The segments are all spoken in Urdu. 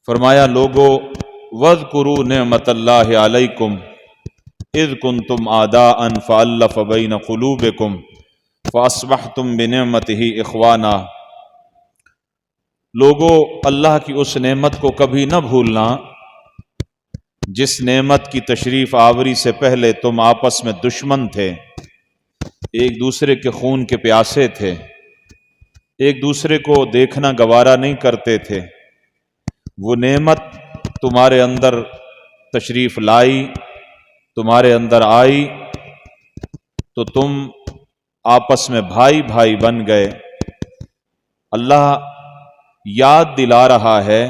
فرمایا لوگو وَاذْكُرُوا نِعْمَةَ اللَّهِ عَلَيْكُمْ اِذْ كُنْتُمْ أَعْدَاءً فَأَلَّفَ بَيْنَ قُلُوبِكُمْ فَأَصْبَحْتُمْ بِنِعْمَتِهِ إِخْوَانًا۔ لوگو اللہ کی اس نعمت کو کبھی نہ بھولنا جس نعمت کی تشریف آوری سے پہلے تم آپس میں دشمن تھے، ایک دوسرے کے خون کے پیاسے تھے، ایک دوسرے کو دیکھنا گوارا نہیں کرتے تھے۔ وہ نعمت تمہارے اندر تشریف لائی، تمہارے اندر آئی تو تم آپس میں بھائی بھائی بن گئے۔ اللہ یاد دلا رہا ہے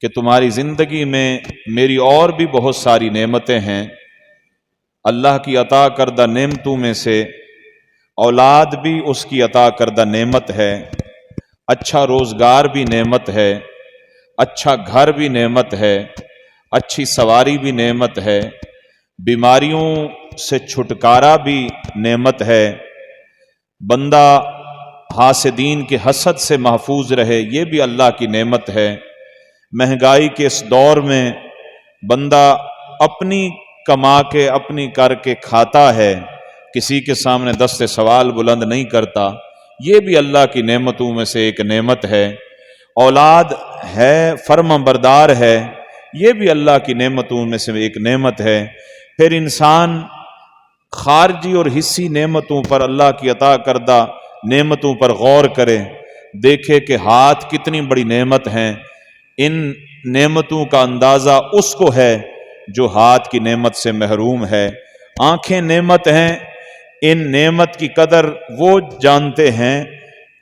کہ تمہاری زندگی میں میری اور بھی بہت ساری نعمتیں ہیں۔ اللہ کی عطا کردہ نعمتوں میں سے اولاد بھی اس کی عطا کردہ نعمت ہے، اچھا روزگار بھی نعمت ہے، اچھا گھر بھی نعمت ہے، اچھی سواری بھی نعمت ہے، بیماریوں سے چھٹکارا بھی نعمت ہے، بندہ حاسدین کے حسد سے محفوظ رہے یہ بھی اللہ کی نعمت ہے۔ مہنگائی کے اس دور میں بندہ اپنی کما کے اپنی کر کے کھاتا ہے، کسی کے سامنے دست سوال بلند نہیں کرتا، یہ بھی اللہ کی نعمتوں میں سے ایک نعمت ہے۔ اولاد ہے، فرمان بردار ہے، یہ بھی اللہ کی نعمتوں میں سے ایک نعمت ہے۔ پھر انسان خارجی اور حصی نعمتوں پر، اللہ کی عطا کردہ نعمتوں پر غور کرے، دیکھے کہ ہاتھ کتنی بڑی نعمت ہیں۔ ان نعمتوں کا اندازہ اس کو ہے جو ہاتھ کی نعمت سے محروم ہے۔ آنکھیں نعمت ہیں، ان نعمت کی قدر وہ جانتے ہیں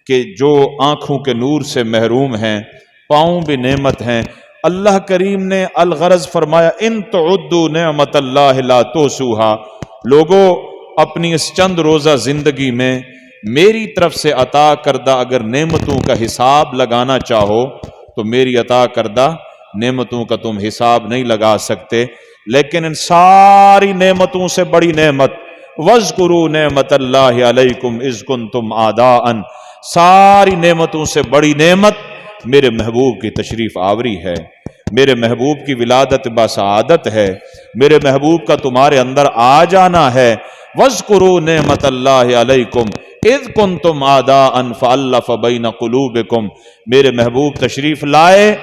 کہ جو آنکھوں کے نور سے محروم ہیں۔ پاؤں بھی نعمت ہیں۔ اللہ کریم نے الغرض فرمایا ان تعدوا نعمت اللہ لا تحصوها۔ لوگو اپنی اس چند روزہ زندگی میں میری طرف سے عطا کردہ اگر نعمتوں کا حساب لگانا چاہو تو میری عطا کردہ نعمتوں کا تم حساب نہیں لگا سکتے، لیکن ان ساری نعمتوں سے بڑی نعمت وَاذْكُرُوا نِعْمَةَ اللَّهِ عَلَيْكُمْ إِذْ كُنْتُمْ أَعْدَاءً، ساری نعمتوں سے بڑی نعمت میرے محبوب کی تشریف آوری ہے، میرے محبوب کی ولادت باسعادت ہے، میرے محبوب کا تمہارے اندر آ جانا ہے۔ وَاذْكُرُوا نِعْمَةَ اللَّهِ عَلَيْكُمْ اِذْ كُنْتُمْ أَعْدَاءً فَأَلَّفَ بَيْنَ قُلُوبِكُمْ، میرے محبوب تشریف لائے،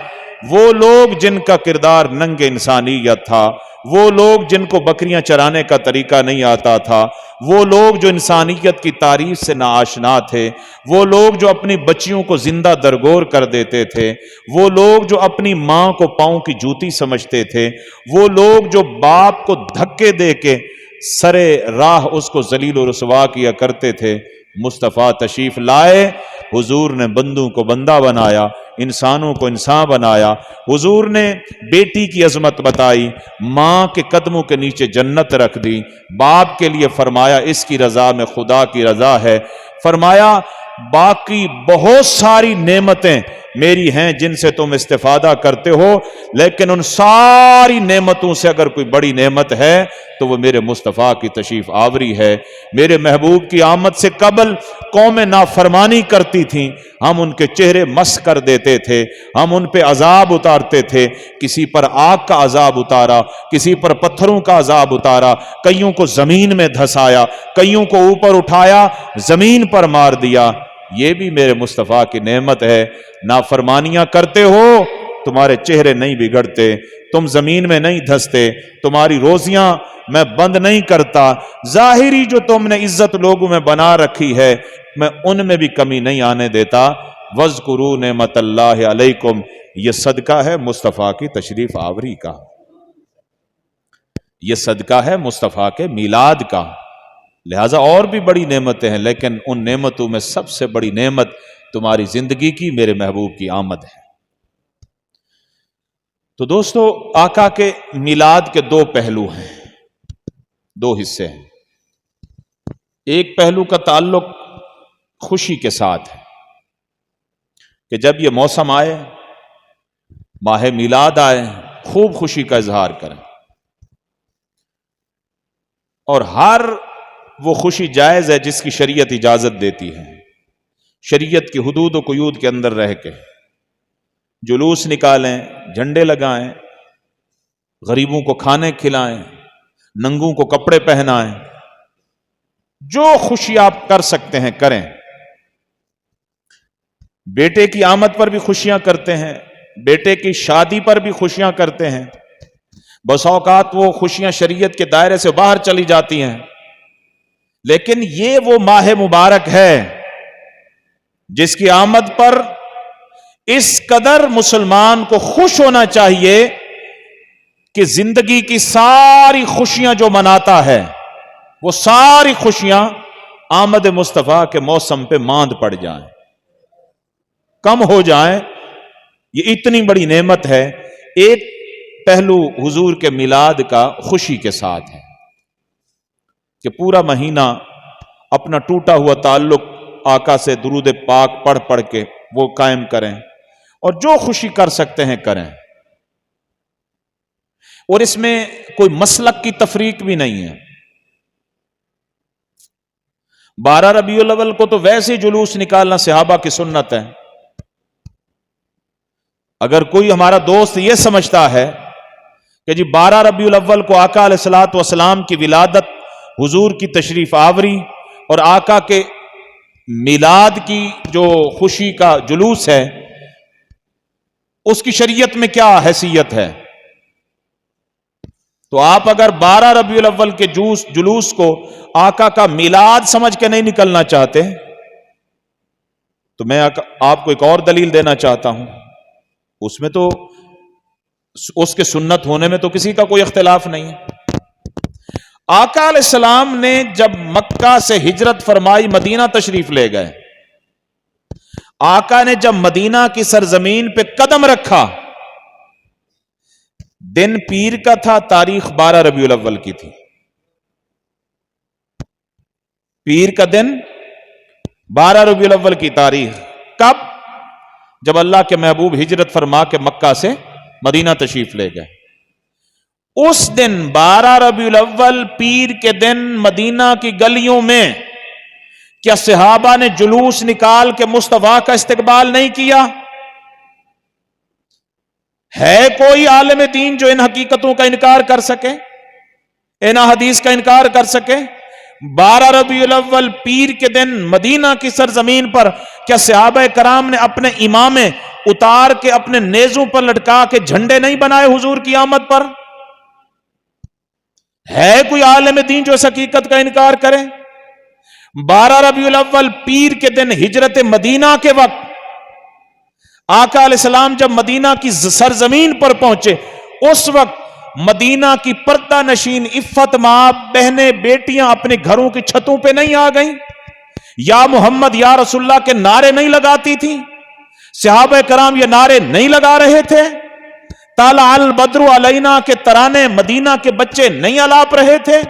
وہ لوگ جن کا کردار ننگ انسانیت تھا، وہ لوگ جن کو بکریاں چرانے کا طریقہ نہیں آتا تھا، وہ لوگ جو انسانیت کی تعریف سے ناآشنا تھے، وہ لوگ جو اپنی بچیوں کو زندہ درگور کر دیتے تھے، وہ لوگ جو اپنی ماں کو پاؤں کی جوتی سمجھتے تھے، وہ لوگ جو باپ کو دھکے دے کے سرے راہ اس کو ذلیل و رسوا کیا کرتے تھے، مصطفیٰ تشریف لائے، حضور نے بندوں کو بندہ بنایا، انسانوں کو انسان بنایا۔ حضور نے بیٹی کی عظمت بتائی، ماں کے قدموں کے نیچے جنت رکھ دی، باپ کے لیے فرمایا اس کی رضا میں خدا کی رضا ہے، فرمایا باقی بہت ساری نعمتیں میری ہیں جن سے تم استفادہ کرتے ہو، لیکن ان ساری نعمتوں سے اگر کوئی بڑی نعمت ہے تو وہ میرے مصطفیٰ کی تشریف آوری ہے۔ میرے محبوب کی آمد سے قبل قومیں نافرمانی کرتی تھیں، ہم ان کے چہرے مس کر دیتے تھے، ہم ان پہ عذاب اتارتے تھے، کسی پر آگ کا عذاب اتارا، کسی پر پتھروں کا عذاب اتارا، کئیوں کو زمین میں دھسایا، کئیوں کو اوپر اٹھایا زمین پر مار دیا۔ یہ بھی میرے مصطفیٰ کی نعمت ہے۔ نافرمانیاں کرتے ہو، تمہارے چہرے نہیں بگڑتے، تم زمین میں نہیں دھستے، تمہاری روزیاں میں بند نہیں کرتا، ظاہری جو تم نے عزت لوگوں میں بنا رکھی ہے میں ان میں بھی کمی نہیں آنے دیتا۔ وَاذْكُرُوا نِعْمَةَ اللَّهِ عَلَيْكُمْ، یہ صدقہ ہے مصطفیٰ کی تشریف آوری کا، یہ صدقہ ہے مصطفیٰ کے میلاد کا۔ لہٰذا اور بھی بڑی نعمتیں ہیں، لیکن ان نعمتوں میں سب سے بڑی نعمت تمہاری زندگی کی میرے محبوب کی آمد ہے۔ تو دوستو، آقا کے میلاد کے دو پہلو ہیں، دو حصے ہیں۔ ایک پہلو کا تعلق خوشی کے ساتھ ہے کہ جب یہ موسم آئے، ماہ میلاد آئے، خوب خوشی کا اظہار کریں، اور ہر وہ خوشی جائز ہے جس کی شریعت اجازت دیتی ہے، شریعت کی حدود و قیود کے اندر رہ کے۔ جلوس نکالیں، جھنڈے لگائیں، غریبوں کو کھانے کھلائیں، ننگوں کو کپڑے پہنائیں، جو خوشی آپ کر سکتے ہیں کریں۔ بیٹے کی آمد پر بھی خوشیاں کرتے ہیں، بیٹے کی شادی پر بھی خوشیاں کرتے ہیں۔ بس اوقات وہ خوشیاں شریعت کے دائرے سے باہر چلی جاتی ہیں، لیکن یہ وہ ماہ مبارک ہے جس کی آمد پر اس قدر مسلمان کو خوش ہونا چاہیے کہ زندگی کی ساری خوشیاں جو مناتا ہے وہ ساری خوشیاں آمد مصطفیٰ کے موسم پہ ماند پڑ جائیں، کم ہو جائیں۔ یہ اتنی بڑی نعمت ہے۔ ایک پہلو حضور کے میلاد کا خوشی کے ساتھ ہے کہ پورا مہینہ اپنا ٹوٹا ہوا تعلق آقا سے درود پاک پڑھ پڑھ کے وہ قائم کریں، اور جو خوشی کر سکتے ہیں کریں۔ اور اس میں کوئی مسلک کی تفریق بھی نہیں ہے۔ 12 ربیع الاول کو تو ویسے جلوس نکالنا صحابہ کی سنت ہے۔ اگر کوئی ہمارا دوست یہ سمجھتا ہے کہ جی 12 ربیع الاول کو آقا علیہ الصلوۃ والسلام کی ولادت، حضور کی تشریف آوری اور آقا کے میلاد کی جو خوشی کا جلوس ہے، اس کی شریعت میں کیا حیثیت ہے، تو آپ اگر 12 ربیع الاول کے جلوس کو آقا کا میلاد سمجھ کے نہیں نکلنا چاہتے تو میں آپ کو ایک اور دلیل دینا چاہتا ہوں۔ اس میں تو اس کے سنت ہونے میں تو کسی کا کوئی اختلاف نہیں ہے۔ آقا علیہ السلام نے جب مکہ سے ہجرت فرمائی، مدینہ تشریف لے گئے، آقا نے جب مدینہ کی سرزمین پہ قدم رکھا، دن پیر کا تھا، تاریخ 12 ربیع الاول کی تھی۔ پیر کا دن 12 ربیع الاول کی تاریخ، کب؟ جب اللہ کے محبوب ہجرت فرما کے مکہ سے مدینہ تشریف لے گئے۔ اس دن 12 ربیع الاول پیر کے دن مدینہ کی گلیوں میں کیا صحابہ نے جلوس نکال کے مصطفیٰ کا استقبال نہیں کیا؟ ہے کوئی عالم دین جو ان حقیقتوں کا انکار کر سکے، ان حدیث کا انکار کر سکے؟ 12 ربیع الاول پیر کے دن مدینہ کی سرزمین پر کیا صحابہ کرام نے اپنے امامے اتار کے اپنے نیزوں پر لٹکا کے جھنڈے نہیں بنائے حضور کی آمد پر؟ ہے کوئی عالم دین جو اس حقیقت کا انکار کرے؟ 12 ربیع الاول پیر کے دن ہجرت مدینہ کے وقت آقا علیہ السلام جب مدینہ کی سرزمین پر پہنچے، اس وقت مدینہ کی پردہ نشین عفت ماں بہنیں بیٹیاں اپنے گھروں کی چھتوں پہ نہیں آ گئیں؟ یا محمد یا رسول اللہ کے نعرے نہیں لگاتی تھی؟ صحابہ کرام یہ نعرے نہیں لگا رہے تھے؟ طلع البدر علینا کے ترانے مدینہ کے بچے نہیں الاپ رہے تھے؟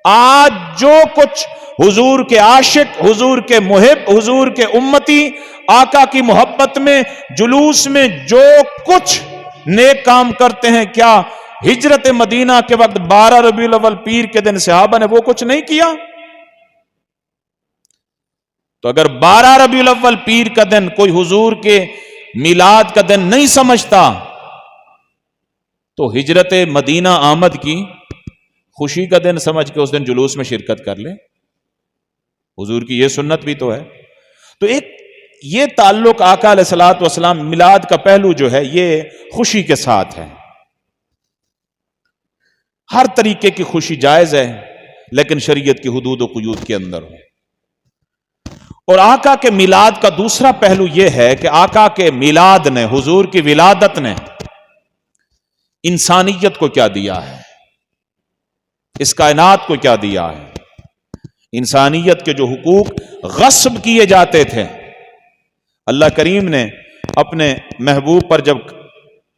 آج جو کچھ حضور کے عاشق، حضور کے محب، حضور کے امتی آقا کی محبت میں، جلوس میں جو کچھ نیک کام کرتے ہیں، کیا ہجرت مدینہ کے وقت 12 ربیع الاول پیر کے دن صحابہ نے وہ کچھ نہیں کیا؟ تو اگر 12 ربیع الاول پیر کا دن کوئی حضور کے میلاد کا دن نہیں سمجھتا تو ہجرت مدینہ آمد کی خوشی کا دن سمجھ کے اس دن جلوس میں شرکت کر لے۔ حضور کی یہ سنت بھی تو ہے۔ تو ایک یہ تعلق آقا علیہ الصلوۃ والسلام میلاد کا پہلو جو ہے یہ خوشی کے ساتھ ہے۔ ہر طریقے کی خوشی جائز ہے لیکن شریعت کی حدود و قیود کے اندر ہو۔ اور آقا کے میلاد کا دوسرا پہلو یہ ہے کہ آقا کے میلاد نے، حضور کی ولادت نے انسانیت کو کیا دیا ہے، اس کائنات کو کیا دیا ہے۔ انسانیت کے جو حقوق غصب کیے جاتے تھے، اللہ کریم نے اپنے محبوب پر جب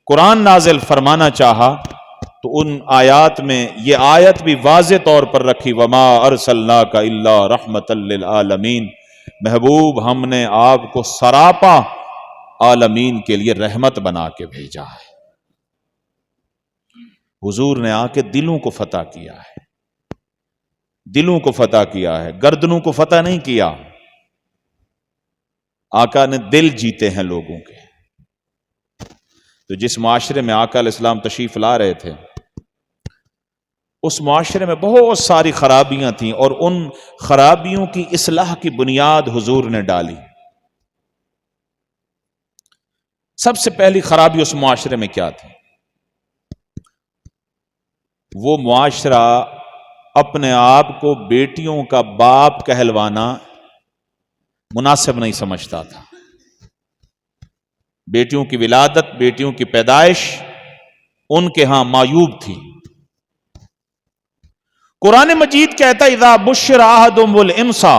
قرآن نازل فرمانا چاہا تو ان آیات میں یہ آیت بھی واضح طور پر رکھی، وما ارسلناک الا رحمتا للعالمین، محبوب ہم نے آپ کو سراپا عالمین کے لیے رحمت بنا کے بھیجا ہے۔ حضور نے آ کے دلوں کو فتح کیا ہے، دلوں کو فتح کیا ہے، گردنوں کو فتح نہیں کیا۔ آقا نے دل جیتے ہیں لوگوں کے۔ تو جس معاشرے میں آقا علیہ السلام تشریف لا رہے تھے اس معاشرے میں بہت ساری خرابیاں تھیں، اور ان خرابیوں کی اصلاح کی بنیاد حضور نے ڈالی۔ سب سے پہلی خرابی اس معاشرے میں کیا تھی؟ وہ معاشرہ اپنے آپ کو بیٹیوں کا باپ کہلوانا مناسب نہیں سمجھتا تھا۔ بیٹیوں کی ولادت، بیٹیوں کی پیدائش ان کے ہاں معیوب تھی۔ قرآن مجید کہتا ہے اذا بشر احدهم بالانثى،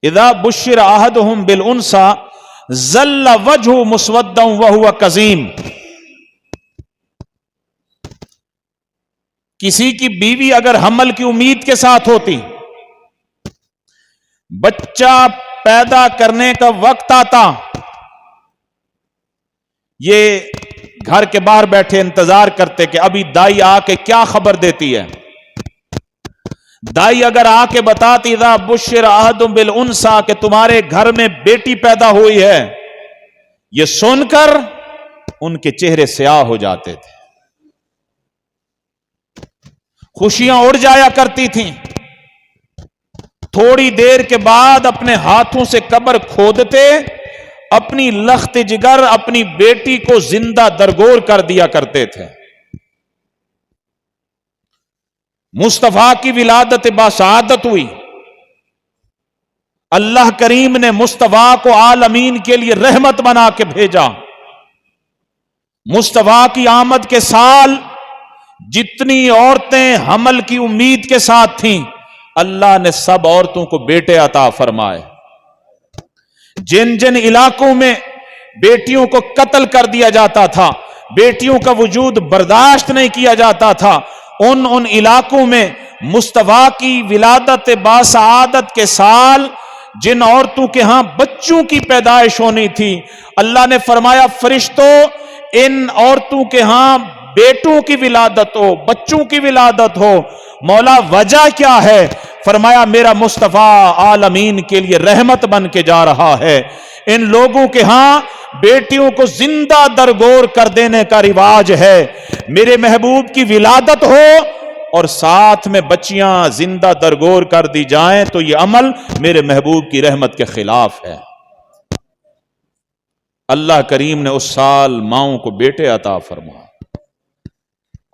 اذا بشر احدهم بالانثى ظل وجهه مسودا وهو كظيم۔ کسی کی بیوی اگر حمل کی امید کے ساتھ ہوتی، بچہ پیدا کرنے کا وقت آتا، یہ گھر کے باہر بیٹھے انتظار کرتے کہ ابھی دائی آ کے کیا خبر دیتی ہے۔ دائی اگر آ کے بتاتی اذا بشر احدهم بالانثى کہ تمہارے گھر میں بیٹی پیدا ہوئی ہے، یہ سن کر ان کے چہرے سیاہ ہو جاتے تھے، خوشیاں اڑ جایا کرتی تھیں۔ تھوڑی دیر کے بعد اپنے ہاتھوں سے قبر کھودتے، اپنی لخت جگر اپنی بیٹی کو زندہ درگور کر دیا کرتے تھے۔ مصطفیٰ کی ولادت باسعادت ہوئی، اللہ کریم نے مصطفیٰ کو عالمین کے لیے رحمت بنا کے بھیجا۔ مصطفیٰ کی آمد کے سال جتنی عورتیں حمل کی امید کے ساتھ تھیں، اللہ نے سب عورتوں کو بیٹے عطا فرمائے۔ جن جن علاقوں میں بیٹیوں کو قتل کر دیا جاتا تھا، بیٹیوں کا وجود برداشت نہیں کیا جاتا تھا، ان علاقوں میں مصطفیٰ کی ولادت باسعادت کے سال جن عورتوں کے ہاں بچوں کی پیدائش ہونی تھی، اللہ نے فرمایا فرشتوں ان عورتوں کے ہاں بیٹوں کی ولادت ہو، بچوں کی ولادت ہو۔ مولا وجہ کیا ہے؟ فرمایا میرا مصطفیٰ عالمین کے لیے رحمت بن کے جا رہا ہے۔ ان لوگوں کے ہاں بیٹیوں کو زندہ درگور کر دینے کا رواج ہے۔ میرے محبوب کی ولادت ہو اور ساتھ میں بچیاں زندہ درگور کر دی جائیں تو یہ عمل میرے محبوب کی رحمت کے خلاف ہے۔ اللہ کریم نے اس سال ماؤں کو بیٹے عطا فرمایا،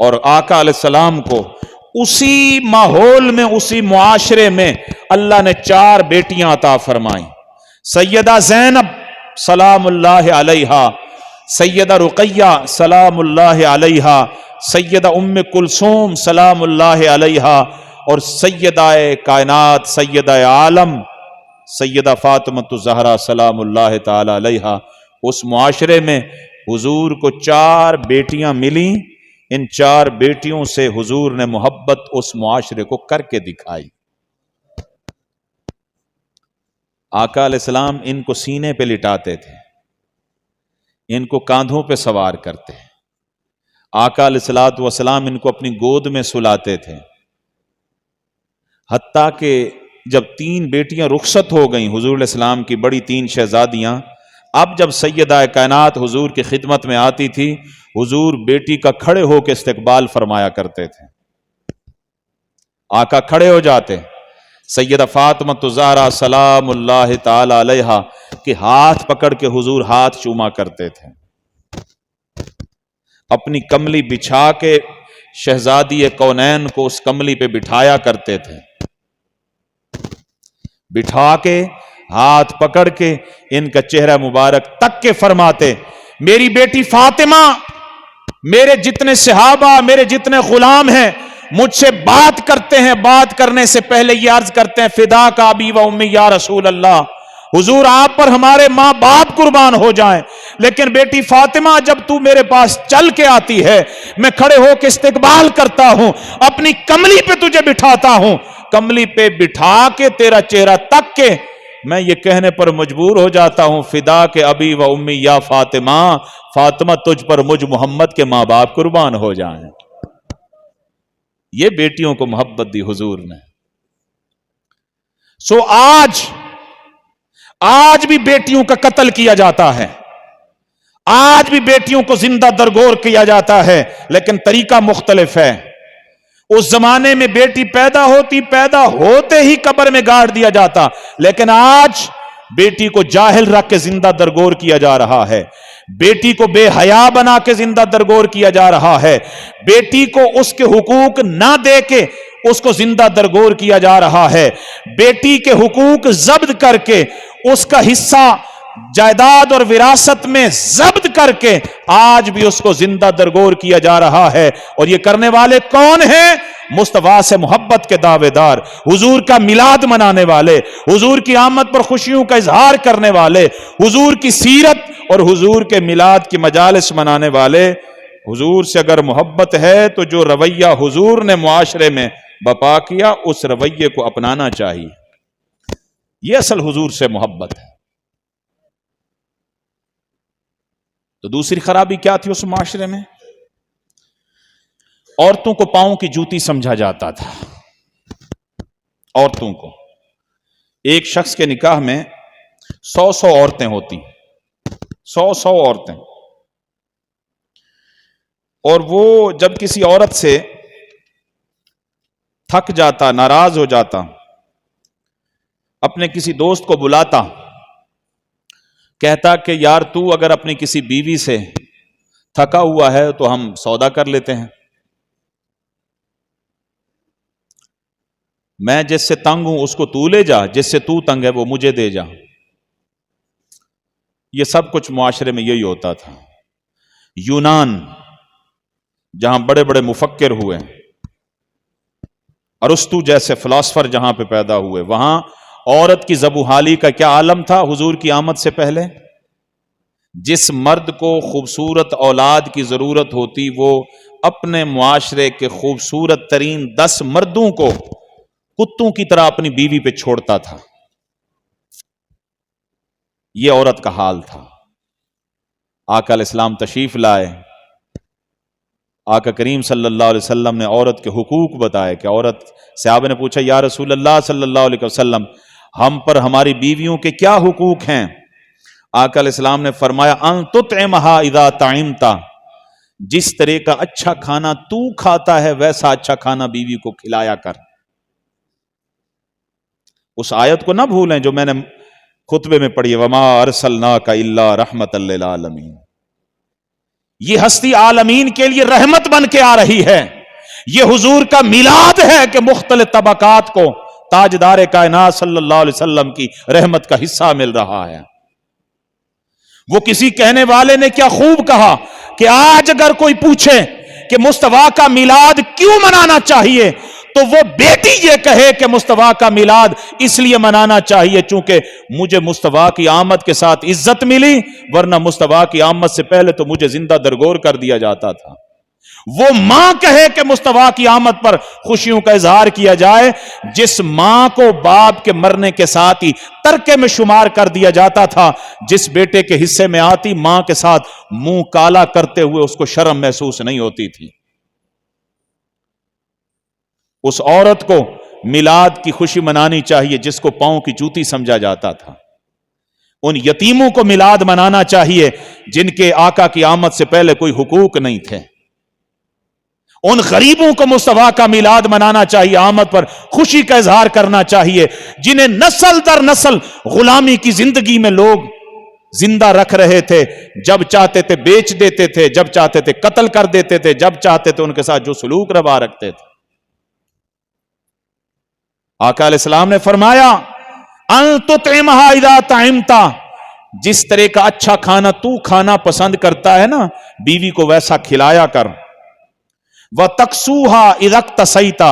اور آقا علیہ السلام کو اسی ماحول میں، اسی معاشرے میں اللہ نے 4 بیٹیاں عطا فرمائیں۔ سیدہ زینب سلام اللہ علیہا، سیدہ رقیہ سلام اللہ علیہا، سیدہ ام کلثوم سلام اللہ علیہا، اور سیدہ کائنات سیدہ عالم سیدہ فاطمۃ الزہرا سلام اللہ تعالی علیہا۔ اس معاشرے میں حضور کو 4 بیٹیاں ملیں، ان 4 بیٹیوں سے حضور نے محبت اس معاشرے کو کر کے دکھائی۔ آقا علیہ السلام ان کو سینے پہ لٹاتے تھے، ان کو کاندھوں پہ سوار کرتے، آقا علیہ الصلوۃ والسلام ان کو اپنی گود میں سلاتے تھے، حتیٰ کہ جب 3 بیٹیاں رخصت ہو گئیں حضور علیہ السلام کی بڑی 3 شہزادیاں، اب جب سیدہ کائنات حضور کی خدمت میں آتی تھی، حضور بیٹی کا کھڑے ہو کے استقبال فرمایا کرتے تھے۔ آقا کھڑے ہو جاتے، سیدہ فاطمۃ الزہرا سلام اللہ تعالی علیہا کے ہاتھ پکڑ کے حضور ہاتھ چوما کرتے تھے، اپنی کملی بچھا کے شہزادی کونین کو اس کملی پہ بٹھایا کرتے تھے، بٹھا کے ہاتھ پکڑ کے ان کا چہرہ مبارک تک کے فرماتے میری بیٹی فاطمہ، میرے جتنے صحابہ، میرے جتنے غلام ہیں مجھ سے بات کرتے ہیں، بات کرنے سے پہلے یہ عرض کرتے ہیں فدا کا ابی و امی یا رسول اللہ، حضور آپ پر ہمارے ماں باپ قربان ہو جائیں، لیکن بیٹی فاطمہ جب تو میرے پاس چل کے آتی ہے میں کھڑے ہو کے استقبال کرتا ہوں، اپنی کملی پہ تجھے بٹھاتا ہوں، کملی پہ بٹھا کے تیرا چہرہ تک کے میں یہ کہنے پر مجبور ہو جاتا ہوں فدا کے ابی و امی یا فاطمہ، فاطمہ تجھ پر مجھ محمد کے ماں باپ قربان ہو جائیں۔ یہ بیٹیوں کو محبت دی حضور نے۔ سو آج بھی بیٹیوں کا قتل کیا جاتا ہے، آج بھی بیٹیوں کو زندہ درگور کیا جاتا ہے، لیکن طریقہ مختلف ہے۔ اس زمانے میں بیٹی پیدا ہوتے ہی قبر میں گاڑ دیا جاتا، لیکن آج بیٹی کو جاہل رکھ کے زندہ درگور کیا جا رہا ہے، بیٹی کو بے حیا بنا کے زندہ درگور کیا جا رہا ہے، بیٹی کو اس کے حقوق نہ دے کے اس کو زندہ درگور کیا جا رہا ہے، بیٹی کے حقوق ضبط کر کے اس کا حصہ جائیداد اور وراثت میں ضبط کر کے آج بھی اس کو زندہ درگور کیا جا رہا ہے۔ اور یہ کرنے والے کون ہیں؟ مصطفیٰ سے محبت کے دعوے دار، حضور کا میلاد منانے والے، حضور کی آمد پر خوشیوں کا اظہار کرنے والے، حضور کی سیرت اور حضور کے میلاد کی مجالس منانے والے۔ حضور سے اگر محبت ہے تو جو رویہ حضور نے معاشرے میں بپا کیا اس رویے کو اپنانا چاہیے، یہ اصل حضور سے محبت ہے۔ تو دوسری خرابی کیا تھی اس معاشرے میں؟ عورتوں کو پاؤں کی جوتی سمجھا جاتا تھا۔ عورتوں کو، ایک شخص کے نکاح میں 100 عورتیں ہوتی، 100 عورتیں، اور وہ جب کسی عورت سے تھک جاتا، ناراض ہو جاتا، اپنے کسی دوست کو بلاتا، کہتا کہ یار تو اگر اپنی کسی بیوی سے تھکا ہوا ہے تو ہم سودا کر لیتے ہیں، میں جس سے تنگ ہوں اس کو تو لے جا، جس سے تو تنگ ہے وہ مجھے دے جا۔ یہ سب کچھ معاشرے میں یہی ہوتا تھا۔ یونان جہاں بڑے بڑے مفکر ہوئے، ارسطو جیسے فلاسفر جہاں پہ پیدا ہوئے، وہاں عورت کی زبوحالی کا کیا عالم تھا حضور کی آمد سے پہلے؟ جس مرد کو خوبصورت اولاد کی ضرورت ہوتی وہ اپنے معاشرے کے خوبصورت ترین 10 مردوں کو کتوں کی طرح اپنی بیوی پہ چھوڑتا تھا۔ یہ عورت کا حال تھا۔ آقا علیہ السلام تشریف لائے، آقا کریم صلی اللہ علیہ وسلم نے عورت کے حقوق بتائے کہ عورت، صحابہ نے پوچھا یا رسول اللہ صلی اللہ علیہ وسلم ہم پر ہماری بیویوں کے کیا حقوق ہیں؟ آقا علیہ السلام نے فرمایا ان تطعمھا اذا طعمت، جس طرح کا اچھا کھانا تو کھاتا ہے ویسا اچھا کھانا بیوی کو کھلایا کر۔ اس آیت کو نہ بھولیں جو میں نے خطبے میں پڑھی، وما ارسلناک الا رحمۃ للعالمین۔ یہ ہستی عالمین کے لیے رحمت بن کے آ رہی ہے۔ یہ حضور کا میلاد ہے کہ مختلف طبقات کو تاجدار کائنات صلی اللہ علیہ وسلم کی رحمت کا حصہ مل رہا ہے۔ وہ کسی کہنے والے نے کیا خوب کہا کہ آج اگر کوئی پوچھے کہ مصطفیٰ کا میلاد کیوں منانا چاہیے تو وہ بیٹی یہ کہے کہ مصطفیٰ کا میلاد اس لیے منانا چاہیے چونکہ مجھے مصطفیٰ کی آمد کے ساتھ عزت ملی، ورنہ مصطفیٰ کی آمد سے پہلے تو مجھے زندہ درگور کر دیا جاتا تھا۔ وہ ماں کہے کہ مصطفیٰ کی آمد پر خوشیوں کا اظہار کیا جائے، جس ماں کو باپ کے مرنے کے ساتھ ہی ترکے میں شمار کر دیا جاتا تھا، جس بیٹے کے حصے میں آتی ماں کے ساتھ منہ کالا کرتے ہوئے اس کو شرم محسوس نہیں ہوتی تھی۔ اس عورت کو میلاد کی خوشی منانی چاہیے جس کو پاؤں کی جوتی سمجھا جاتا تھا۔ ان یتیموں کو میلاد منانا چاہیے جن کے آقا کی آمد سے پہلے کوئی حقوق نہیں تھے۔ ان غریبوں کو مصطفیٰ کا میلاد منانا چاہیے، آمد پر خوشی کا اظہار کرنا چاہیے، جنہیں نسل در نسل غلامی کی زندگی میں لوگ زندہ رکھ رہے تھے، جب چاہتے تھے بیچ دیتے تھے، جب چاہتے تھے قتل کر دیتے تھے، جب چاہتے تھے ان کے ساتھ جو سلوک روا رکھتے تھے۔ آقا علیہ السلام نے فرمایا ان تطعمھا اذا طعمت، جس طرح کا اچھا کھانا تو کھانا پسند کرتا ہے نا بیوی کو ویسا کھلایا کر۔ وَتَكْسُوهَا إِذَا اكْتَسَيْتَ،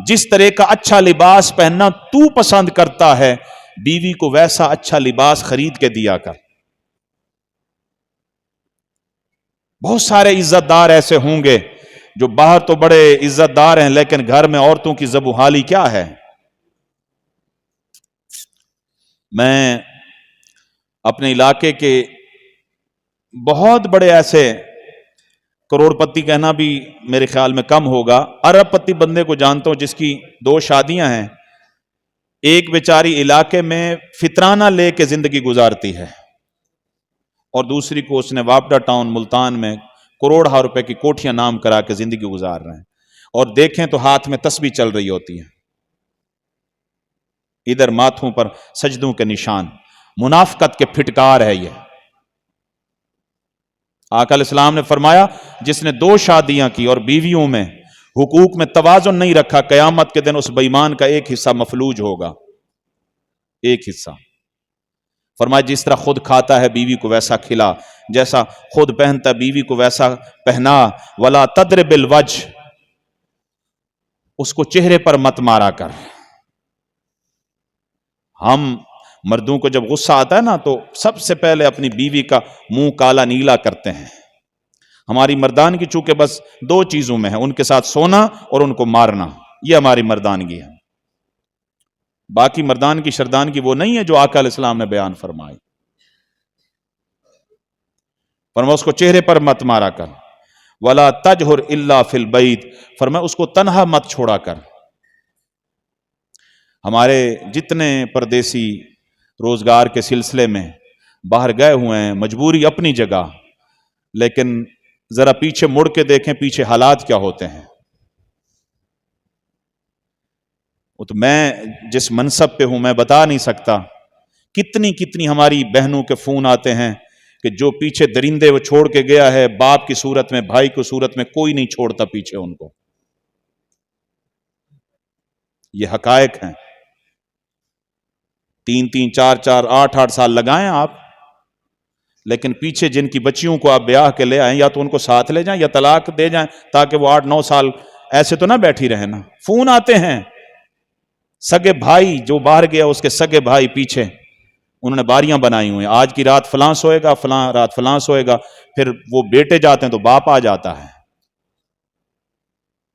جس طرح کا اچھا لباس پہننا تو پسند کرتا ہے بیوی کو ویسا اچھا لباس خرید کے دیا کر۔ بہت سارے عزت دار ایسے ہوں گے جو باہر تو بڑے عزت دار ہیں لیکن گھر میں عورتوں کی زبوحالی کیا ہے۔ میں اپنے علاقے کے بہت بڑے ایسے کروڑ پتی کہنا بھی میرے خیال میں کم ہوگا، ارب پتی بندے کو جانتا ہوں جس کی 2 شادیاں ہیں، ایک بیچاری علاقے میں فطرانہ لے کے زندگی گزارتی ہے، اور دوسری کو اس نے واپڈا ٹاؤن ملتان میں کروڑہ روپے کی کوٹھیاں نام کرا کے زندگی گزار رہے ہیں، اور دیکھیں تو ہاتھ میں تسبیح چل رہی ہوتی ہے، ادھر ماتھوں پر سجدوں کے نشان، منافقت کے پھٹکار ہے یہ۔ آقا علیہ السلام نے فرمایا جس نے 2 شادیاں کی اور بیویوں میں حقوق میں توازن نہیں رکھا، قیامت کے دن اس بے ایمان کا ایک حصہ مفلوج ہوگا، ایک حصہ۔ فرمایا جس طرح خود کھاتا ہے بیوی کو ویسا کھلا، جیسا خود پہنتا بیوی کو ویسا پہنا، ولا تضرب الوجہ، اس کو چہرے پر مت مارا کر۔ ہم مردوں کو جب غصہ آتا ہے نا تو سب سے پہلے اپنی بیوی کا منہ کالا نیلا کرتے ہیں۔ ہماری مردانگی چونکہ بس 2 چیزوں میں ہے، ان کے ساتھ سونا اور ان کو مارنا، یہ ہماری مردانگی ہے۔ باقی مردانگی شردانگی وہ نہیں ہے جو آقا علیہ السلام نے بیان فرمائی۔ فرمایا اس کو چہرے پر مت مارا کر، ولا تجہر الا فی البیت، فرمایا اس کو تنہا مت چھوڑا کر۔ ہمارے جتنے پردیسی روزگار کے سلسلے میں باہر گئے ہوئے ہیں، مجبوری اپنی جگہ، لیکن ذرا پیچھے مڑ کے دیکھیں پیچھے حالات کیا ہوتے ہیں۔ وہ تو میں جس منصب پہ ہوں میں بتا نہیں سکتا، کتنی ہماری بہنوں کے فون آتے ہیں کہ جو پیچھے درندے وہ چھوڑ کے گیا ہے، باپ کی صورت میں، بھائی کی صورت میں، کوئی نہیں چھوڑتا پیچھے ان کو۔ یہ حقائق ہیں۔ 3 4 8 سال لگائیں آپ، لیکن پیچھے جن کی بچیوں کو آپ بیاہ کے لے آئیں، یا تو ان کو ساتھ لے جائیں یا طلاق دے جائیں، تاکہ وہ 8 9 سال ایسے تو نہ بیٹھی رہے نا۔ فون آتے ہیں، سگے بھائی جو باہر گیا اس کے سگے بھائی پیچھے انہوں نے باریاں بنائی ہوئی ہیں، آج کی رات فلاں سوئے گا، فلاں رات فلاں سوئے گا، پھر وہ بیٹے جاتے ہیں تو باپ آ جاتا ہے۔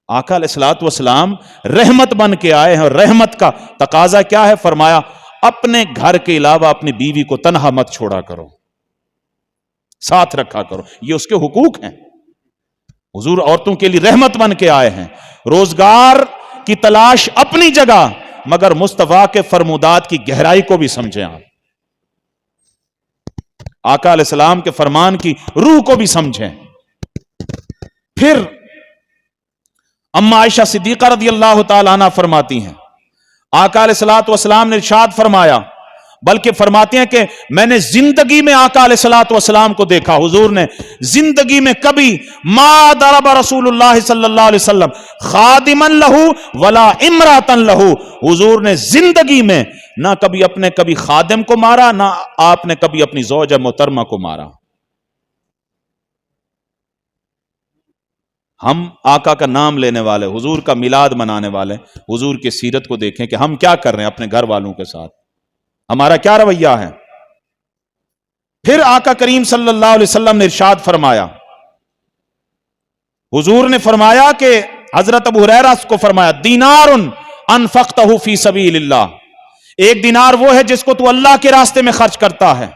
آقا علیہ الصلوۃ والسلام رحمت بن کے آئے ہیں، اور رحمت کا تقاضا کیا ہے؟ فرمایا اپنے گھر کے علاوہ اپنی بیوی کو تنہا مت چھوڑا کرو، ساتھ رکھا کرو، یہ اس کے حقوق ہیں۔ حضور عورتوں کے لیے رحمت بن کے آئے ہیں۔ روزگار کی تلاش اپنی جگہ، مگر مصطفیٰ کے فرمودات کی گہرائی کو بھی سمجھیں آپ، آقا علیہ السلام کے فرمان کی روح کو بھی سمجھیں۔ پھر اما عائشہ صدیقہ رضی اللہ تعالی عنہ فرماتی ہیں، آقا علیہ الصلوۃ والسلام نے ارشاد فرمایا، بلکہ فرماتے ہیں کہ میں نے زندگی میں آقا علیہ الصلوۃ والسلام کو دیکھا، حضور نے زندگی میں کبھی ما ضرب رسول اللہ صلی اللہ علیہ وسلم خادما لہ ولا امرأۃ لہ، حضور نے زندگی میں نہ کبھی خادم کو مارا، نہ آپ نے کبھی اپنی زوجہ محترمہ کو مارا۔ ہم آقا کا نام لینے والے، حضور کا میلاد منانے والے، حضور کی سیرت کو دیکھیں کہ ہم کیا کر رہے ہیں اپنے گھر والوں کے ساتھ، ہمارا کیا رویہ ہے۔ پھر آقا کریم صلی اللہ علیہ وسلم نے ارشاد فرمایا، حضور نے فرمایا کہ حضرت ابو ہریرہ کو فرمایا، دینار انفقتہ فی سبیل اللہ، ایک دینار وہ ہے جس کو تو اللہ کے راستے میں خرچ کرتا ہے۔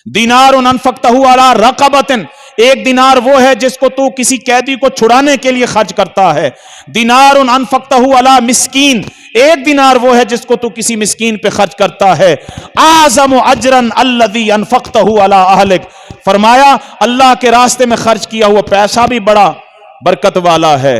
دینار انفقتہ علی رقبۃ، ایک دینار وہ ہے جس کو تو کسی قیدی کو چھڑانے کے لیے خرچ کرتا ہے۔ دینار انفقتہ علی مسکین، ایک دینار وہ ہے جس کو تو کسی مسکین پہ خرچ کرتا ہے۔ اعظم اجرا الذی انفقتہ علی اہلک، فرمایا اللہ کے راستے میں خرچ کیا ہوا پیسہ بھی بڑا برکت والا ہے،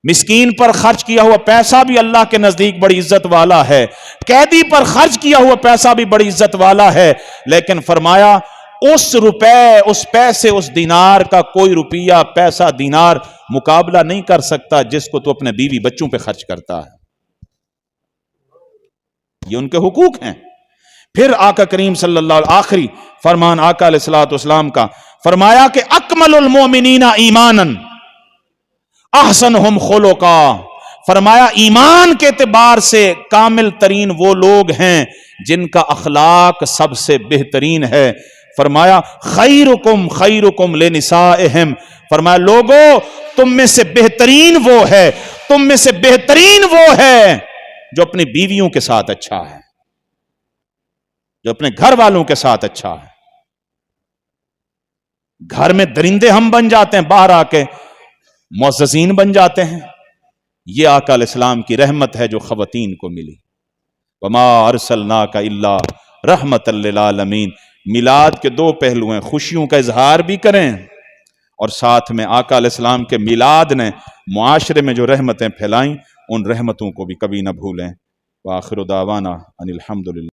مسکین پر خرچ کیا ہوا پیسہ بھی اللہ کے نزدیک بڑی عزت والا ہے، قیدی پر خرچ کیا ہوا پیسہ بھی بڑی عزت والا ہے، لیکن فرمایا اس روپے، اس پیسے، اس دینار کا کوئی روپیہ، پیسہ، دینار مقابلہ نہیں کر سکتا جس کو تو اپنے بیوی بچوں پہ خرچ کرتا ہے۔ یہ ان کے حقوق ہیں۔ پھر آقا کریم صلی اللہ علیہ وسلم، آخری فرمان آقا علیہ الصلوۃ والسلام کا، فرمایا کہ اکمل المؤمنین ایمانا احسنہم خلقا، فرمایا ایمان کے اعتبار سے کامل ترین وہ لوگ ہیں جن کا اخلاق سب سے بہترین ہے۔ فرمایا خیرکم خیرکم لنسائہم، فرمایا لوگوں تم میں سے بہترین وہ ہے، تم میں سے بہترین وہ ہے جو اپنی بیویوں کے ساتھ اچھا ہے، جو اپنے گھر والوں کے ساتھ اچھا ہے۔ گھر میں درندے ہم بن جاتے ہیں، باہر آ کے معززین بن جاتے ہیں۔ یہ آقا علیہ السلام کی رحمت ہے جو خواتین کو ملی۔ وما ارسلناک الا رحمۃ للعالمین، میلاد کے دو پہلو ہیں، خوشیوں کا اظہار بھی کریں اور ساتھ میں آقا علیہ السلام کے میلاد نے معاشرے میں جو رحمتیں پھیلائیں ان رحمتوں کو بھی کبھی نہ بھولیں۔ وآخر دعوانا ان الحمدللہ۔